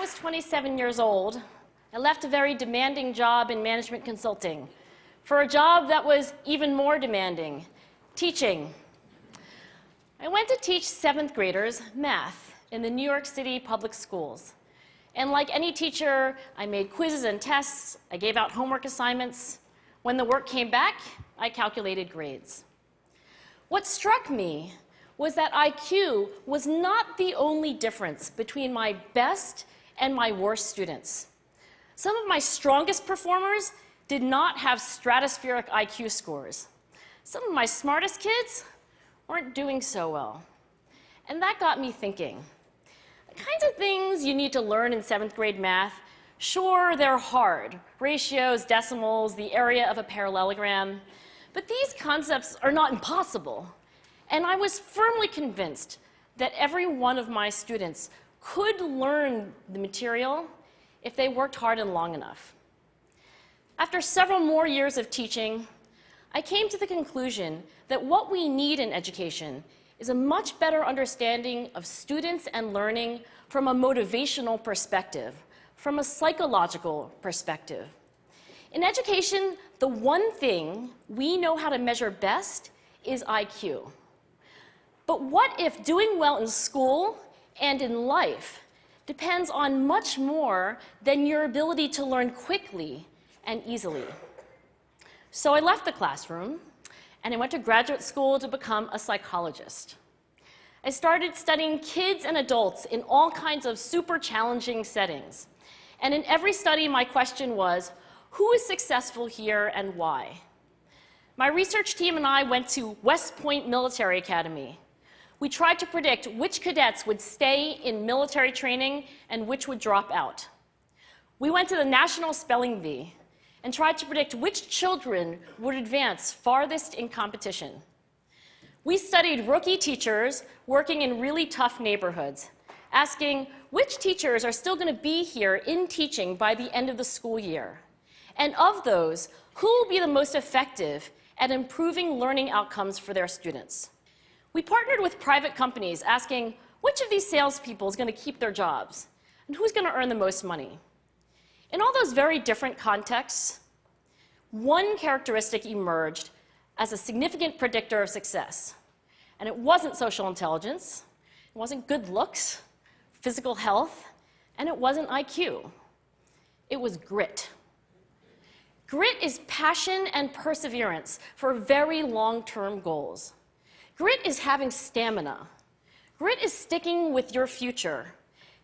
was 27 years old, I left a very demanding job in management consulting for a job that was even more demanding, teaching. I went to teach 7th graders math in the New York City public schools. And like any teacher, I made quizzes and tests, I gave out homework assignments. When the work came back, I calculated grades. What struck me was that IQ was not the only difference between my best and my worst students. Some of my strongest performers did not have stratospheric IQ scores. Some of my smartest kids weren't doing so well. And that got me thinking. The kinds of things you need to learn in 7th grade math, sure, they're hard. Ratios, decimals, the area of a parallelogram. But these concepts are not impossible. And I was firmly convinced that every one of my students could learn the material if they worked hard and long enough. After several more years of teaching, I came to the conclusion that what we need in education is a much better understanding of students and learning from a motivational perspective, from a psychological perspective. In education, the one thing we know how to measure best is IQ. But what if doing well in school and in life depends on much more than your ability to learn quickly and easily? So I left the classroom and I went to graduate school to become a psychologist. I started studying kids and adults in all kinds of super challenging settings. And in every study, my question was, who is successful here and why? My research team and I went to West Point Military Academy. We tried to predict which cadets would stay in military training and which would drop out. We went to the National Spelling Bee and tried to predict which children would advance farthest in competition. We studied rookie teachers working in really tough neighborhoods, asking which teachers are still going to be here in teaching by the end of the school year. And of those, who will be the most effective at improving learning outcomes for their students? We partnered with private companies asking which of these salespeople is going to keep their jobs and who's going to earn the most money. In all those very different contexts, one characteristic emerged as a significant predictor of success. And it wasn't social intelligence, it wasn't good looks, physical health, and it wasn't IQ. It was grit. Grit is passion and perseverance for very long-term goals. Grit is having stamina. Grit is sticking with your future,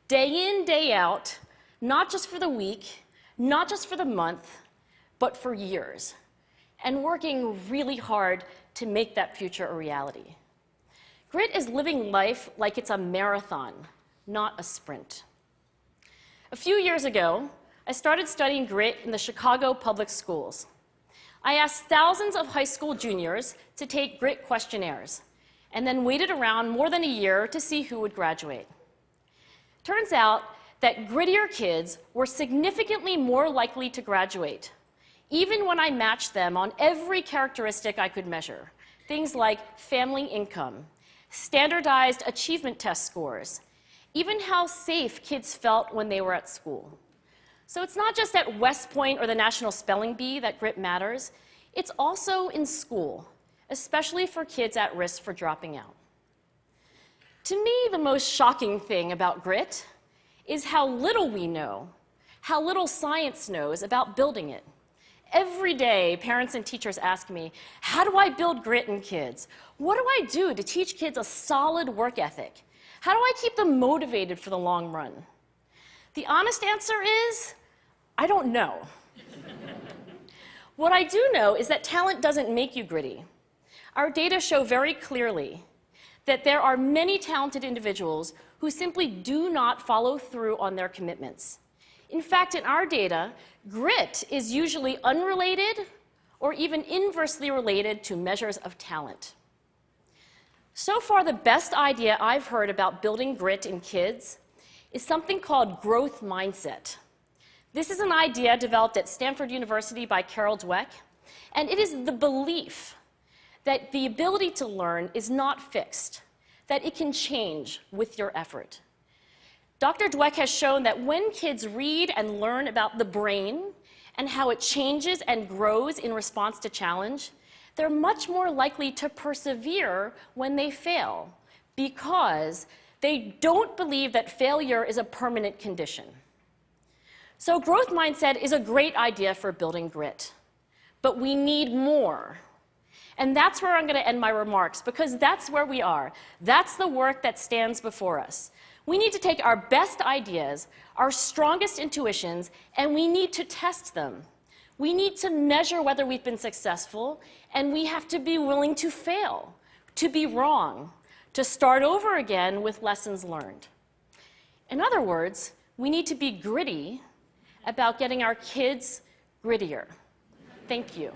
day in, day out, not just for the week, not just for the month, but for years, and working really hard to make that future a reality. Grit is living life like it's a marathon, not a sprint. A few years ago, I started studying grit in the Chicago public schools. I asked thousands of high school juniors to take grit questionnaires, and then waited around more than a year to see who would graduate. Turns out that grittier kids were significantly more likely to graduate, even when I matched them on every characteristic I could measure, things like family income, standardized achievement test scores, even how safe kids felt when they were at school. So it's not just at West Point or the National Spelling Bee that grit matters, it's also in school, especially for kids at risk for dropping out. To me, the most shocking thing about grit is how little we know, how little science knows about building it. Every day, parents and teachers ask me, how do I build grit in kids? What do I do to teach kids a solid work ethic? How do I keep them motivated for the long run? The honest answer is, I don't know. What I do know is that talent doesn't make you gritty. Our data show very clearly that there are many talented individuals who simply do not follow through on their commitments. In fact, in our data, grit is usually unrelated or even inversely related to measures of talent. So far, the best idea I've heard about building grit in kids is something called growth mindset. This is an idea developed at Stanford University by Carol Dweck, and it is the belief that the ability to learn is not fixed, that it can change with your effort. Dr. Dweck has shown that when kids read and learn about the brain and how it changes and grows in response to challenge, they're much more likely to persevere when they fail because they don't believe that failure is a permanent condition. So growth mindset is a great idea for building grit, but we need more. And that's where I'm going to end my remarks, because that's where we are. That's the work that stands before us. We need to take our best ideas, our strongest intuitions, and we need to test them. We need to measure whether we've been successful, and we have to be willing to fail, to be wrong, to start over again with lessons learned. In other words, we need to be gritty about getting our kids grittier. Thank you.